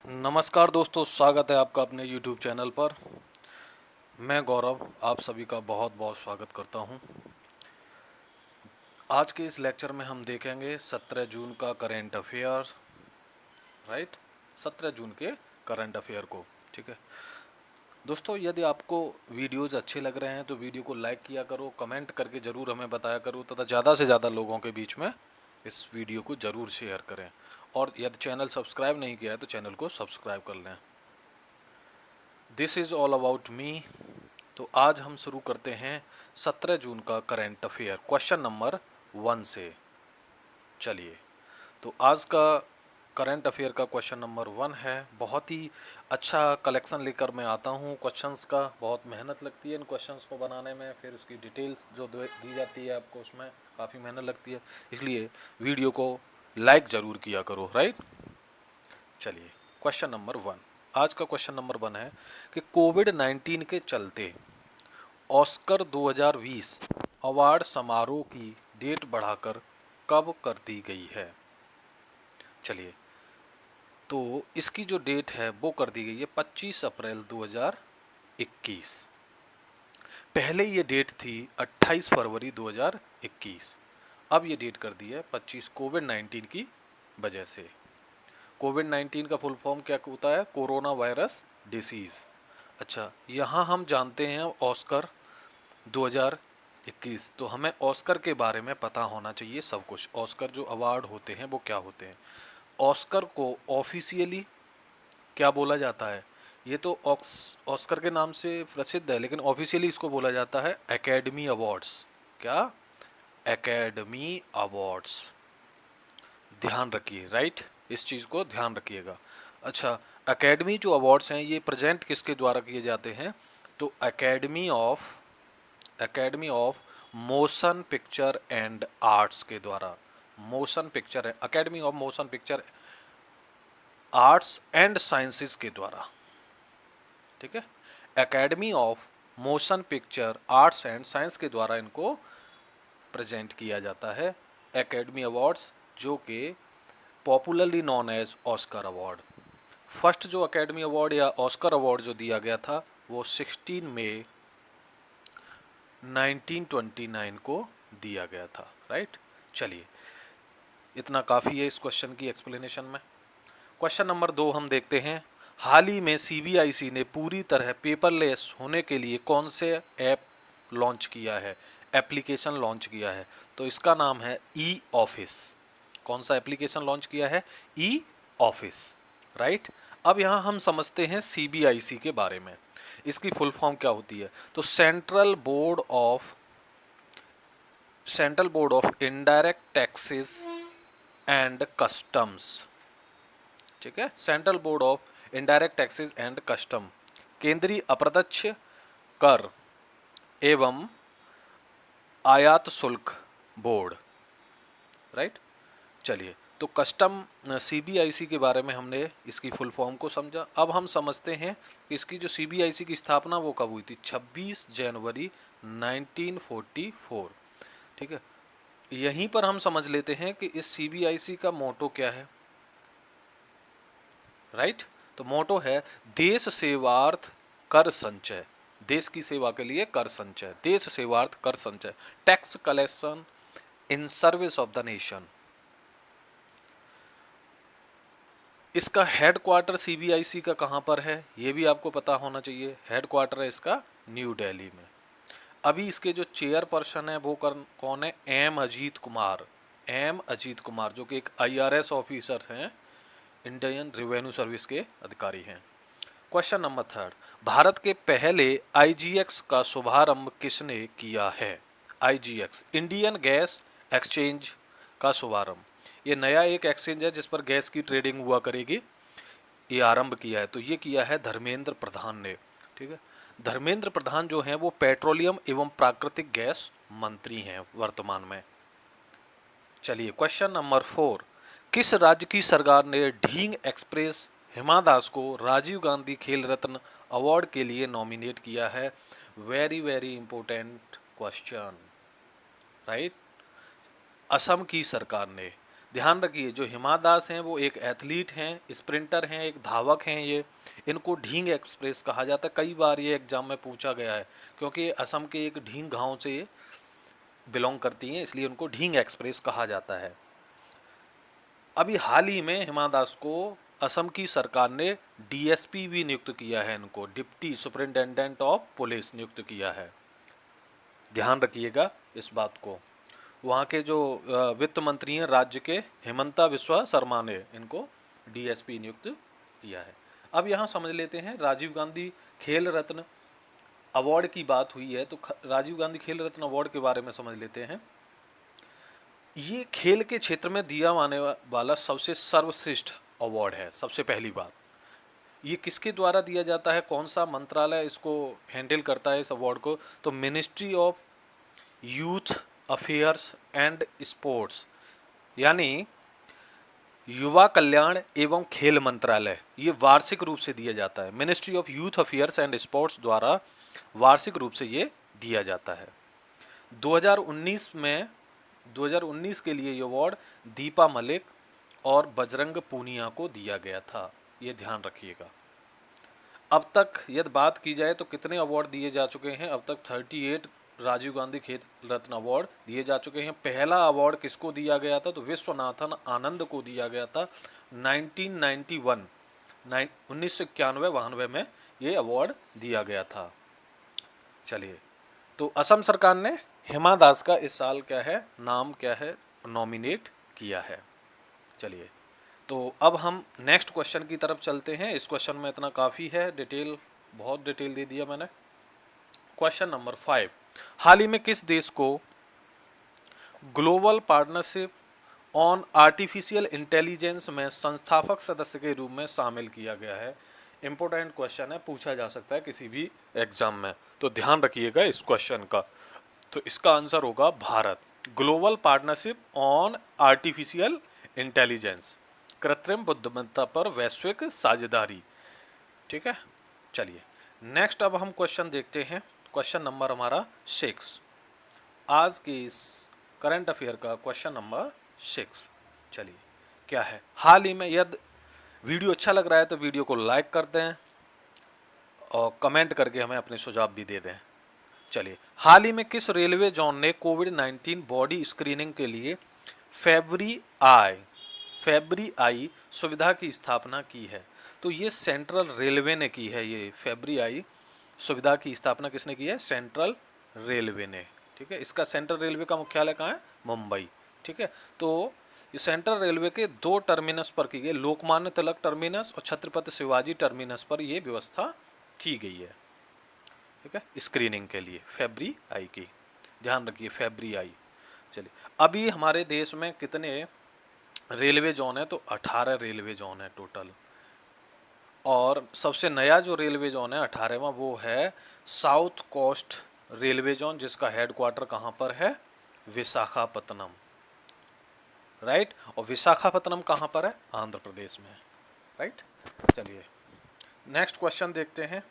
नमस्कार दोस्तों, स्वागत है आपका अपने YouTube चैनल पर। मैं गौरव आप सभी का बहुत बहुत स्वागत करता हूं। आज के इस लेक्चर में हम देखेंगे 17 जून का करंट अफेयर, राइट। 17 जून के करंट अफेयर को, ठीक है दोस्तों। यदि आपको वीडियोज़ अच्छे लग रहे हैं तो वीडियो को लाइक किया करो, कमेंट करके ज़रूर हमें बताया करो तथा ज़्यादा से ज़्यादा लोगों के बीच में इस वीडियो को ज़रूर शेयर करें। और यदि चैनल सब्सक्राइब नहीं किया है तो चैनल को सब्सक्राइब कर लें। This is all about me. तो आज हम शुरू करते हैं 17 जून का करंट अफेयर क्वेश्चन नंबर 1 से। चलिए, तो आज का करंट अफेयर का क्वेश्चन नंबर 1 है। बहुत ही अच्छा कलेक्शन लेकर मैं आता हूँ क्वेश्चंस का। बहुत मेहनत लगती है इन क्वेश्चंस को बनाने में, फिर उसकी डिटेल्स जो दी जाती है आपको उसमें काफ़ी मेहनत लगती है, इसलिए वीडियो को लाइक ज़रूर किया करो, राइट। चलिए, क्वेश्चन नंबर 1। आज का क्वेश्चन नंबर 1 है कि कोविड-19 के चलते ऑस्कर 2020 अवार्ड समारोह की डेट बढ़ाकर कब कर दी गई है। चलिए, तो इसकी जो डेट है वो कर दी गई है 25 अप्रैल 2021। पहले ये डेट थी 28 फरवरी 2021। अब ये डेट कर दी है 25 कोविड-19 की वजह से। कोविड-19 का फुल फॉर्म क्या होता है? Corona virus disease. अच्छा, यहाँ हम जानते हैं ऑस्कर 2021, तो हमें ऑस्कर के बारे में पता होना चाहिए सब कुछ। ऑस्कर जो अवार्ड होते हैं वो क्या होते हैं? ऑस्कर को ऑफिशियली क्या बोला जाता है? ये तो ऑस्कर के नाम से प्रसिद्ध है, लेकिन ऑफिशियली इसको बोला जाता है एकेडमी अवार्ड्स। क्या? Academy awards. ध्यान रखिए, राइट, इस चीज़ को ध्यान रखिएगा। अच्छा, एकेडमी जो अवार्ड्स हैं ये प्रेजेंट किसके द्वारा किए जाते हैं? तो academy of motion picture and arts के द्वारा। Motion picture academy of motion picture arts and sciences के द्वारा, ठीक है। Academy of motion picture arts and science के द्वारा इनको प्रेजेंट किया जाता है एकेडमी अवार्ड्स, जो कि popularly known as Oscar award. First जो एकेडमी अवार्ड या ऑस्कर अवार्ड जो दिया गया था वो 16 मई 1929 को दिया गया था, राइट। चलिए, इतना काफ़ी है इस क्वेश्चन की एक्सप्लेनेशन में। क्वेश्चन नंबर 2 हम देखते हैं। हाल ही में सीबीआईसी ने पूरी तरह पेपरलेस होने के लिए कौन से ऐप लॉन्च किया है, एप्लीकेशन लॉन्च किया है? तो इसका नाम है ई ऑफिस। कौन सा एप्लीकेशन लॉन्च किया है? E office, right. अब यहाँ हम समझते हैं सीबीआईसी के बारे में। इसकी फुल फॉर्म क्या होती है? तो central board of indirect taxes and customs, ठीक है। Central board of indirect taxes and custom, केंद्रीय अप्रत्यक्ष कर एवं आयात शुल्क बोर्ड, राइट। चलिए, तो कस्टम सीबीआईसी के बारे में हमने इसकी फुल फॉर्म को समझा। अब हम समझते हैं कि इसकी जो सीबीआईसी की स्थापना वो कब हुई थी? 26 जनवरी 1944, ठीक है। यहीं पर हम समझ लेते हैं कि इस सीबीआईसी का मोटो क्या है, राइट। तो मोटो है देश सेवार्थ कर संचय। देश की सेवा के लिए कर संचय, देश सेवार्थ कर संचय, tax collection in service of the nation. इसका हेडक्वार्टर सीबीआईसी का कहाँ पर है ये भी आपको पता होना चाहिए। हेडक्वार्टर है इसका न्यू दिल्ली में। अभी इसके जो चेयरपर्सन है वो कौन है? एम अजीत कुमार। एम अजीत कुमार जो कि एक आईआरएस ऑफिसर हैं, इंडियन रेवेन्यू सर्विस के अधिकारी हैं। क्वेश्चन नंबर 3, भारत के पहले आईजीएक्स का शुभारंभ किसने किया है? आईजीएक्स, इंडियन गैस एक्सचेंज का शुभारंभ। ये नया एक एक्सचेंज है जिस पर गैस की ट्रेडिंग हुआ करेगी, ये आरंभ किया है। तो ये किया है धर्मेंद्र प्रधान ने, ठीक है। धर्मेंद्र प्रधान जो हैं वो पेट्रोलियम एवं प्राकृतिक गैस मंत्री हैं वर्तमान में। चलिए, क्वेश्चन नंबर 4, किस राज्य की सरकार ने ढींग एक्सप्रेस हिमा दास को राजीव गांधी खेल रत्न अवार्ड के लिए नॉमिनेट किया है? Very very important question, right. Assam की सरकार ने ध्यान रखिए, जो हिमा दास हैं वो एक एथलीट हैं, स्प्रिंटर हैं, एक धावक हैं। ये इनको ढींग एक्सप्रेस कहा जाता है। कई बार ये एग्जाम में पूछा गया है, क्योंकि असम के एक ढींग गांव से बिलोंग करती हैं, इसलिए उनको ढींग एक्सप्रेस कहा जाता है। अभी हाल ही में हिमा दास को असम की सरकार ने डीएसपी भी नियुक्त किया है, इनको डिप्टी सुपरिंटेंडेंट ऑफ पुलिस नियुक्त किया है। ध्यान रखिएगा इस बात को। वहाँ के जो वित्त मंत्री हैं राज्य के, हिमंता बिस्वा शर्मा ने इनको डीएसपी नियुक्त किया है। अब यहाँ समझ लेते हैं, राजीव गांधी खेल रत्न अवार्ड की बात हुई है, तो राजीव गांधी खेल रत्न अवार्ड के बारे में समझ लेते हैं। ये खेल के क्षेत्र में दिया जाने वाला सबसे सर्वश्रेष्ठ अवार्ड है। सबसे पहली बात, ये किसके द्वारा दिया जाता है, कौन सा मंत्रालय इसको हैंडल करता है इस अवार्ड को, तो ministry of youth affairs and sports, यानी युवा कल्याण एवं खेल मंत्रालय, ये वार्षिक रूप से दिया जाता है। Ministry of youth affairs and sports द्वारा वार्षिक रूप से ये दिया जाता है। 2019 के लिए ये अवार्ड दीपा मलिक और बजरंग पूनिया को दिया गया था, ये ध्यान रखिएगा। अब तक यदि बात की जाए तो कितने अवार्ड दिए जा चुके हैं, अब तक 38 राजीव गांधी खेल रत्न अवार्ड दिए जा चुके हैं। पहला अवार्ड किसको दिया गया था, तो विश्वनाथन आनंद को दिया गया था 1991 में ये अवार्ड दिया गया था। चलिए, तो असम सरकार ने हिमा दास का इस साल क्या है, नाम क्या है, नॉमिनेट किया है। चलिए, तो अब हम नेक्स्ट क्वेश्चन की तरफ चलते हैं। इस क्वेश्चन में इतना काफ़ी है, डिटेल बहुत डिटेल दे दिया मैंने। क्वेश्चन नंबर 5, हाल ही में किस देश को global partnership on artificial intelligence में संस्थापक सदस्य के रूप में शामिल किया गया है? इंपॉर्टेंट क्वेश्चन है, पूछा जा सकता है किसी भी एग्जाम में, तो ध्यान रखिएगा इस क्वेश्चन का। तो इसका आंसर होगा Bharat. Global partnership on artificial intelligence, कृत्रिम बुद्धिमत्ता पर वैश्विक साझेदारी। ठीक है, चलिए नेक्स्ट अब हम क्वेश्चन देखते हैं। क्वेश्चन नंबर हमारा 6, आज के इस करंट अफेयर का क्वेश्चन नंबर 6। चलिए, क्या है, हाल ही में, यदि वीडियो अच्छा लग रहा है तो वीडियो को लाइक कर दें और कमेंट करके हमें अपने सुझाव भी दे दें। चलिए, हाल ही में किस रेलवे जोन ने कोविड-19 बॉडी स्क्रीनिंग के लिए फेब्री आई सुविधा की स्थापना की है? तो ये सेंट्रल रेलवे ने की है। ये फेब्री आई सुविधा की स्थापना किसने की है? सेंट्रल रेलवे ने। ठीक है, इसका सेंट्रल रेलवे का मुख्यालय कहाँ है? मुंबई। ठीक है, तो ये सेंट्रल रेलवे के 2 टर्मिनस पर की गई, लोकमान्य तिलक टर्मिनस और छत्रपति शिवाजी टर्मिनस पर ये व्यवस्था की गई है। ठीक है, स्क्रीनिंग के लिए फेब्री आई की, ध्यान रखिए फेब्री आई। चलिए, अभी हमारे देश में कितने रेलवे जोन है, तो 18 रेलवे जोन है टोटल। और सबसे नया जो रेलवे जोन है 18वां, वो है साउथ कोस्ट रेलवे जोन, जिसका हेडक्वार्टर कहाँ पर है? विशाखापत्तनम। राइट, और विशाखापत्तनम कहाँ पर है? आंध्र प्रदेश में। राइट, चलिए नेक्स्ट क्वेश्चन देखते हैं।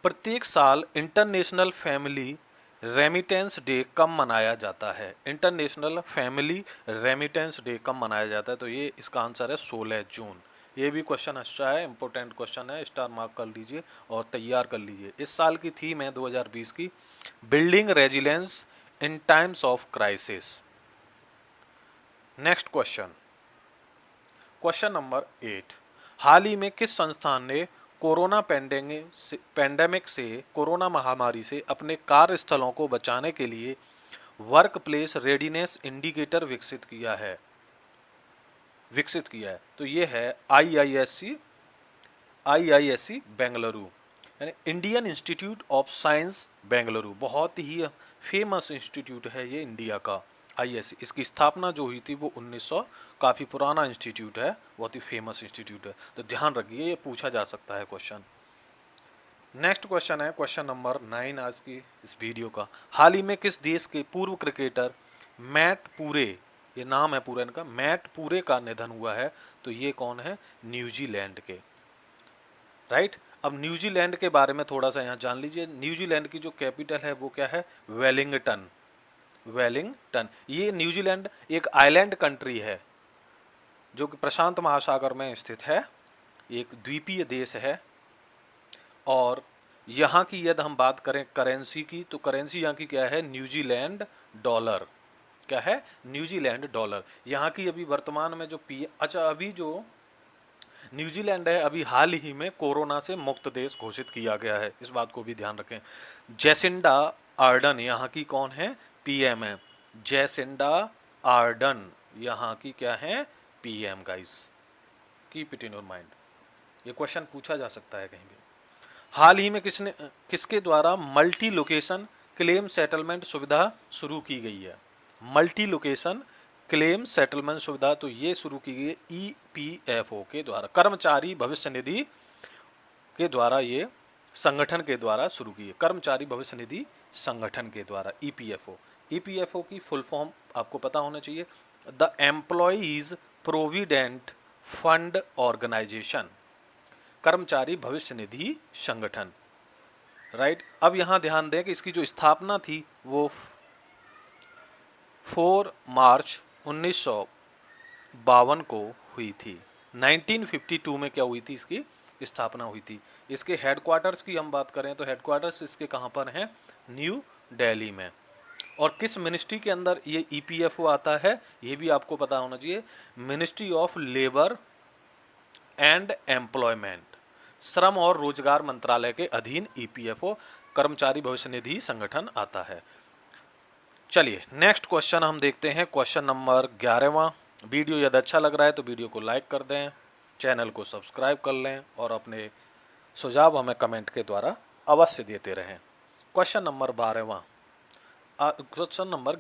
प्रत्येक साल इंटरनेशनल फैमिली रेमिटेंस डे कब मनाया जाता है? इंटरनेशनल फैमिली रेमिटेंस डे कब मनाया जाता है? तो ये इसका आंसर है 16 जून। ये भी क्वेश्चन अच्छा है, इंपॉर्टेंट क्वेश्चन है, स्टार मार्क कर लीजिए और तैयार कर लीजिए। इस साल की थीम है 2020 की, building resilience in times of crisis. Next question, question number 8, हाल ही में किस संस्थान ने कोरोना पैंडेमिक से, कोरोना महामारी से अपने कार्यस्थलों को बचाने के लिए वर्क प्लेस रेडीनेस इंडिकेटर विकसित किया है? तो ये है IISc बेंगलुरु, यानी Indian institute of science Bengaluru. बहुत ही फेमस इंस्टीट्यूट है ये इंडिया का, IISc। इसकी स्थापना जो हुई थी वो 1900, काफ़ी पुराना इंस्टीट्यूट है, बहुत ही फेमस इंस्टीट्यूट है, तो ध्यान रखिए, ये पूछा जा सकता है क्वेश्चन। नेक्स्ट क्वेश्चन है क्वेश्चन नंबर 9 आज की इस वीडियो का। हाल ही में किस देश के पूर्व क्रिकेटर मैट पूरे, ये नाम है पूरा इनका, मैट पूरे का निधन हुआ है? तो ये कौन है? न्यूजीलैंड के। राइट, अब न्यूजीलैंड के बारे में थोड़ा सा यहाँ जान लीजिए। न्यूजीलैंड की जो कैपिटल है वो क्या है? वेलिंगटन। वेलिंगटन। ये न्यूजीलैंड एक आइलैंड कंट्री है जो कि प्रशांत महासागर में स्थित है, एक द्वीपीय देश है। और यहाँ की यदि हम बात करें करेंसी की, तो करेंसी यहाँ की क्या है, न्यूजीलैंड डॉलर। क्या है, न्यूजीलैंड डॉलर। यहाँ की अभी वर्तमान में जो अच्छा, अभी जो न्यूजीलैंड है अभी हाल ही में कोरोना से मुक्त देश घोषित किया गया है, इस बात को भी ध्यान रखें। जेसिंडा आर्डन यहाँ की कौन है, पीएम है। जेसिंडा आर्डन यहाँ की क्या है, PM. Guys keep it in your mind, ये क्वेश्चन पूछा जा सकता है कहीं भी। हाल ही में किसके द्वारा मल्टी लोकेशन क्लेम सेटलमेंट सुविधा शुरू की गई है। मल्टी लोकेशन क्लेम सेटलमेंट सुविधा तो ये शुरू की गई है ईपीएफओ के द्वारा, कर्मचारी भविष्य निधि के द्वारा, ये संगठन के द्वारा शुरू की है, कर्मचारी भविष्य निधि संगठन के द्वारा, ईपीएफओ। ईपीएफओ की फुल फॉर्म आपको पता होना चाहिए, the Employees Provident Fund Organisation, कर्मचारी भविष्य निधि संगठन। राइट। अब यहां ध्यान दें कि इसकी जो स्थापना थी वो 4 मार्च 1952 को हुई थी। 1952 में क्या हुई थी, इसकी स्थापना हुई थी। इसके हेडक्वार्टर्स की हम बात करें तो हेडक्वार्टर्स इसके कहाँ पर हैं, न्यू दिल्ली में। और किस मिनिस्ट्री के अंदर ये ईपीएफओ आता है, ये भी आपको पता होना चाहिए, ministry of labour and employment, श्रम और रोजगार मंत्रालय के अधीन ईपीएफओ, कर्मचारी भविष्य निधि संगठन आता है। चलिए नेक्स्ट क्वेश्चन हम देखते हैं, क्वेश्चन नंबर 11वां। वीडियो यदि अच्छा लग रहा है तो वीडियो को लाइक कर दें, चैनल को सब्सक्राइब कर लें और अपने सुझाव हमें कमेंट के द्वारा अवश्य देते रहें। क्वेश्चन नंबर 12वां, क्वेश्चन नंबर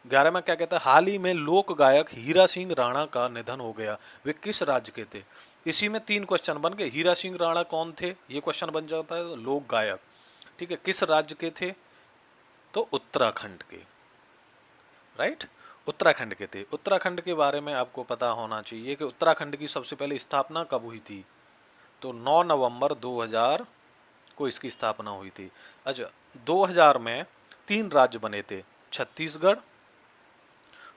11 में क्या कहता है, हाल ही में लोक गायक हीरा सिंह राणा का निधन हो गया, वे किस राज्य के थे। इसी में 3 क्वेश्चन बन गए। हीरा सिंह राणा कौन थे, ये क्वेश्चन बन जाता है, लोक गायक, ठीक है, किस राज्य के थे, तो उत्तराखंड के। राइट, उत्तराखंड के थे। उत्तराखंड के बारे में आपको पता होना चाहिए कि उत्तराखंड की सबसे पहले स्थापना कब हुई थी, तो 9 नवंबर 2000 को इसकी स्थापना हुई थी। अच्छा, 2000 में 3 राज्य बने थे, छत्तीसगढ़,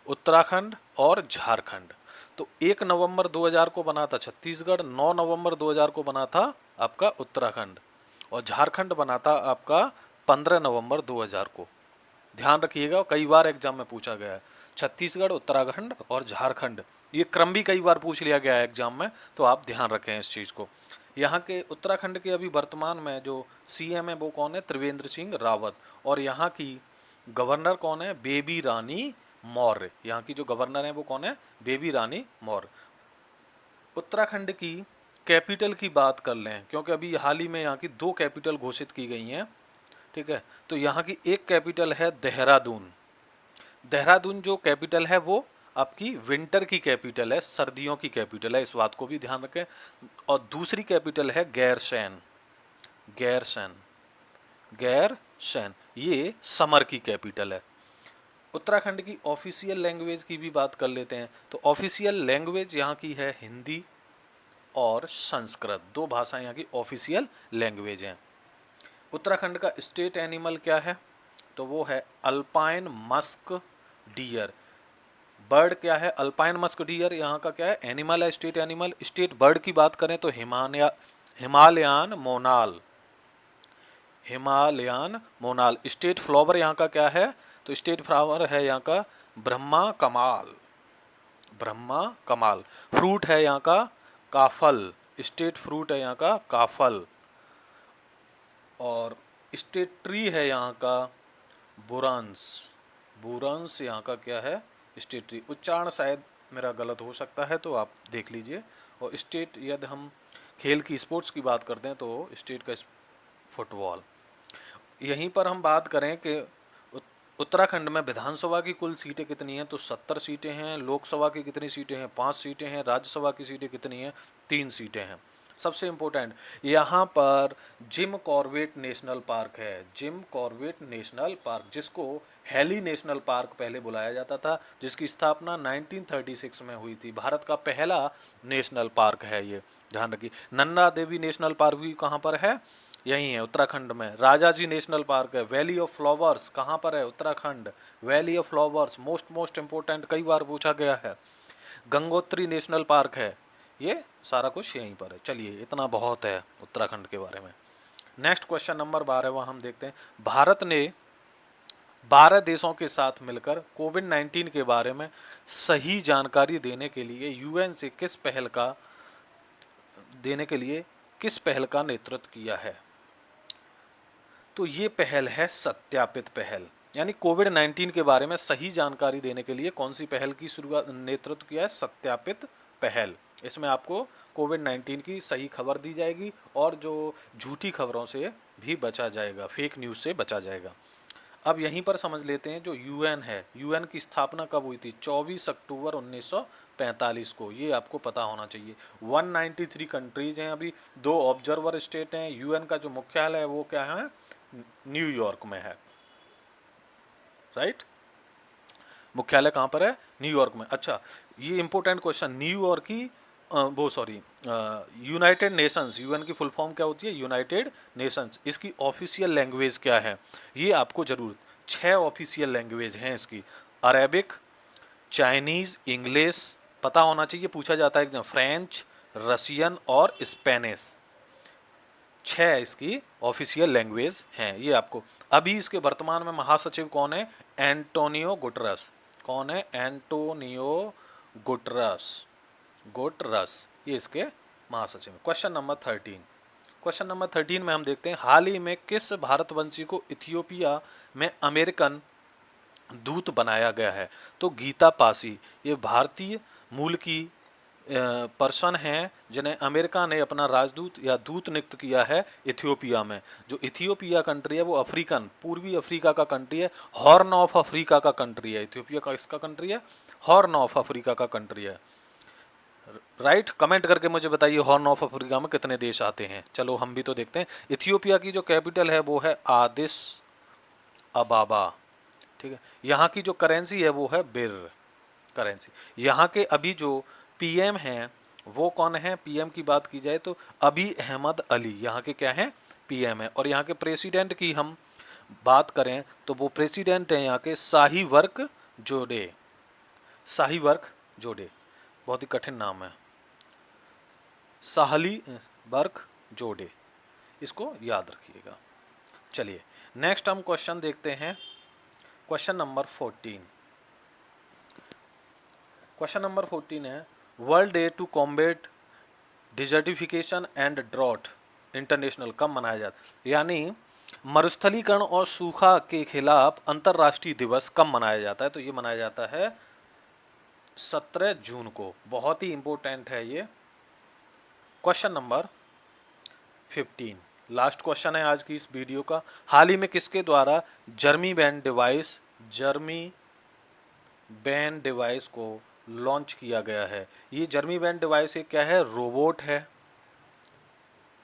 उत्तराखंड और झारखंड। तो 1 नवंबर 2000 को बना था छत्तीसगढ़, 9 नवंबर 2000 को बना था आपका उत्तराखंड, और झारखंड बना था आपका 15 नवंबर 2000 को। ध्यान रखिएगा, कई बार एग्जाम में पूछा गया है, छत्तीसगढ़, उत्तराखंड और झारखंड, ये क्रम भी कई बार पूछ लिया गया है एग्जाम में, तो आप ध्यान रखें इस चीज़ को। यहाँ के उत्तराखंड के अभी वर्तमान में जो सीएम है वो कौन है, त्रिवेंद्र सिंह रावत, और यहाँ की गवर्नर कौन है, बेबी रानी मौर्य। यहाँ की जो गवर्नर है वो कौन है, बेबी रानी मौर्य। उत्तराखंड की कैपिटल की बात कर लें, क्योंकि अभी हाल ही में यहाँ की 2 कैपिटल घोषित की गई हैं, ठीक है। तो यहाँ की एक कैपिटल है देहरादून। देहरादून जो कैपिटल है वो आपकी विंटर की कैपिटल है, सर्दियों की कैपिटल है, इस बात को भी ध्यान रखें। और दूसरी कैपिटल है गैरसैन। गैरसैन, गैरसैन ये समर की कैपिटल है। उत्तराखंड की ऑफिशियल लैंग्वेज की भी बात कर लेते हैं, तो ऑफिशियल लैंग्वेज यहाँ की है हिंदी और संस्कृत, 2 भाषाएं यहाँ की ऑफिशियल लैंग्वेज हैं। उत्तराखंड का स्टेट एनिमल क्या है, तो वो है अल्पाइन मस्क डियर। बर्ड क्या है, अल्पाइन मस्क डियर यहाँ का क्या है, एनिमल है, स्टेट एनिमल। स्टेट बर्ड की बात करें तो हिमालयन मोनाल, हिमालयन मोनाल। स्टेट फ्लावर यहाँ का क्या है, तो स्टेट फ्लावर है यहाँ का ब्रह्मा कमाल, ब्रह्मा कमाल। फ्रूट है यहाँ का काफल, स्टेट फ्रूट है यहाँ का काफल। और स्टेट ट्री है यहाँ का बुरांस, बुरांस यहाँ का क्या है, स्टेट ट्री। उच्चारण शायद मेरा गलत हो सकता है, तो आप देख लीजिए। और स्टेट, यदि हम खेल की स्पोर्ट्स की बात करते हैं तो स्टेट का फुटबॉल। यहीं पर हम बात करें कि उत्तराखंड में विधानसभा की कुल सीटें कितनी हैं, तो 70 सीटें हैं। लोकसभा की कितनी सीटें हैं, 5 सीटें हैं। राज्यसभा की सीटें कितनी हैं, 3 सीटें हैं। सबसे इम्पोर्टेंट, यहाँ पर जिम कॉर्बेट नेशनल पार्क है, जिम कॉर्बेट नेशनल पार्क, जिसको हेली नेशनल पार्क पहले बुलाया जाता था, जिसकी स्थापना 1936 में हुई थी। भारत का पहला नेशनल पार्क है ये, ध्यान रखिए। नंदा देवी नेशनल पार्क भी कहाँ पर है, यही है उत्तराखंड में। राजाजी नेशनल पार्क है। वैली ऑफ फ्लावर्स कहाँ पर है? Uttarakhand. Valley of flowers most important, कई बार पूछा गया है। गंगोत्री नेशनल पार्क है। ये सारा कुछ यहीं पर है। चलिए इतना बहुत है उत्तराखंड के बारे में। नेक्स्ट क्वेश्चन नंबर 12 हम देखते हैं। भारत ने 12 देशों के साथ मिलकर कोविड-19 के बारे में सही जानकारी देने के लिए यूएन से किस पहल का नेतृत्व किया है? तो ये पहल है सत्यापित पहल। यानी कोविड-19 के बारे में सही जानकारी देने के लिए कौन सी पहल की नेतृत्व किया है? सत्यापित पहल। इसमें आपको कोविड-19 की सही खबर दी जाएगी और जो झूठी खबरों से भी बचा जाएगा, फेक न्यूज़ से बचा जाएगा। अब यहीं पर समझ लेते हैं जो यूएन है, यूएन की स्थापना कब हुई थी? 24 अक्टूबर 1945 को। ये आपको पता होना चाहिए। 193 कंट्रीज हैं, अभी 2 ऑब्जर्वर स्टेट हैं। यूएन का जो मुख्यालय है वो क्या है? न्यूयॉर्क में है, राइट। मुख्यालय कहाँ पर है? न्यूयॉर्क में। अच्छा, ये इंपॉर्टेंट क्वेश्चन, न्यूयॉर्क की यूनाइटेड नेशंस, यूएन की फुल फॉर्म क्या होती है? United Nations. इसकी ऑफिशियल लैंग्वेज क्या है? ये आपको जरूर 6 ऑफिशियल लैंग्वेज हैं इसकी। अरेबिक, चाइनीज, इंग्लिश पता होना चाहिए, पूछा जाता है एग्जाम, फ्रेंच, रशियन और स्पेनिश। 6 इसकी ऑफिशियल लैंग्वेज हैं ये आपको। अभी इसके वर्तमान में महासचिव कौन है? Antonio Guterres. कौन है? Antonio Guterres. ये इसके महासचिव हैं। क्वेश्चन नंबर 13 में हम देखते हैं हाल ही में किस भारतवंशी को इथियोपिया में अमेरिकन दूत बनाया गया है? तो गीता पासी। ये भारतीय मूल की पर्सन हैं जिन्हें अमेरिका ने अपना राजदूत या दूत नियुक्त किया है इथियोपिया में। जो इथियोपिया कंट्री है वो अफ्रीकन, पूर्वी अफ्रीका का कंट्री है, हॉर्न ऑफ अफ्रीका का कंट्री है। इथियोपिया का इसका कंट्री है, हॉर्न ऑफ अफ्रीका का कंट्री है, राइट। कमेंट करके मुझे बताइए हॉर्न ऑफ अफ्रीका में कितने देश आते हैं। चलो हम भी तो देखते हैं। इथियोपिया की जो कैपिटल है वो है आदिस अबाबा, ठीक है। यहाँ की जो करेंसी है वो है बिर करेंसी। यहाँ के अभी जो पीएम हैं वो कौन है? पीएम की बात की जाए तो अभी अहमद अली यहाँ के क्या हैं? पीएम है। और यहाँ के प्रेसिडेंट की हम बात करें तो वो प्रेसिडेंट हैं यहाँ के शाही वर्क जोडे। बहुत ही कठिन नाम है, साहली वर्क जोडे, इसको याद रखिएगा। चलिए नेक्स्ट हम क्वेश्चन देखते हैं। क्वेश्चन नंबर 14 है World Day to combat desertification and drought international कब मनाया जाता है? यानी मरुस्थलीकरण और सूखा के खिलाफ अंतर्राष्ट्रीय दिवस कब मनाया जाता है? तो ये मनाया जाता है 17 जून को। बहुत ही इंपॉर्टेंट है ये। क्वेश्चन नंबर 15 लास्ट क्वेश्चन है आज की इस वीडियो का। हाल ही में किसके द्वारा जर्मी बैन डिवाइस को लॉन्च किया गया है? ये जर्मी बैन डिवाइस ये क्या है? रोबोट है,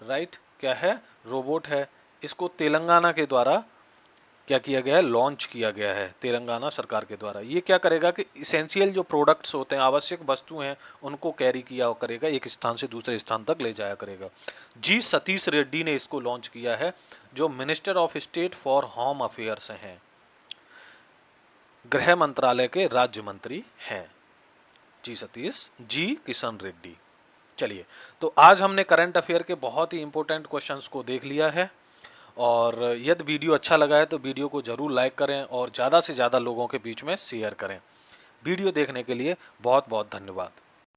राइट। क्या है? रोबोट है। इसको तेलंगाना के द्वारा क्या किया गया है? लॉन्च किया गया है तेलंगाना सरकार के द्वारा। ये क्या करेगा कि इसेंशियल जो प्रोडक्ट्स होते हैं, आवश्यक वस्तुएं हैं, उनको कैरी किया करेगा, एक स्थान से दूसरे स्थान तक ले जाया करेगा। जी सतीश रेड्डी ने इसको लॉन्च किया है, जो minister of state for home affairs हैं, गृह मंत्रालय के राज्य मंत्री हैं जी किशन रेड्डी। चलिए तो आज हमने करंट अफेयर के बहुत ही इंपॉर्टेंट क्वेश्चंस को देख लिया है। और यदि वीडियो अच्छा लगा है तो वीडियो को ज़रूर लाइक करें और ज़्यादा से ज़्यादा लोगों के बीच में शेयर करें। वीडियो देखने के लिए बहुत बहुत धन्यवाद।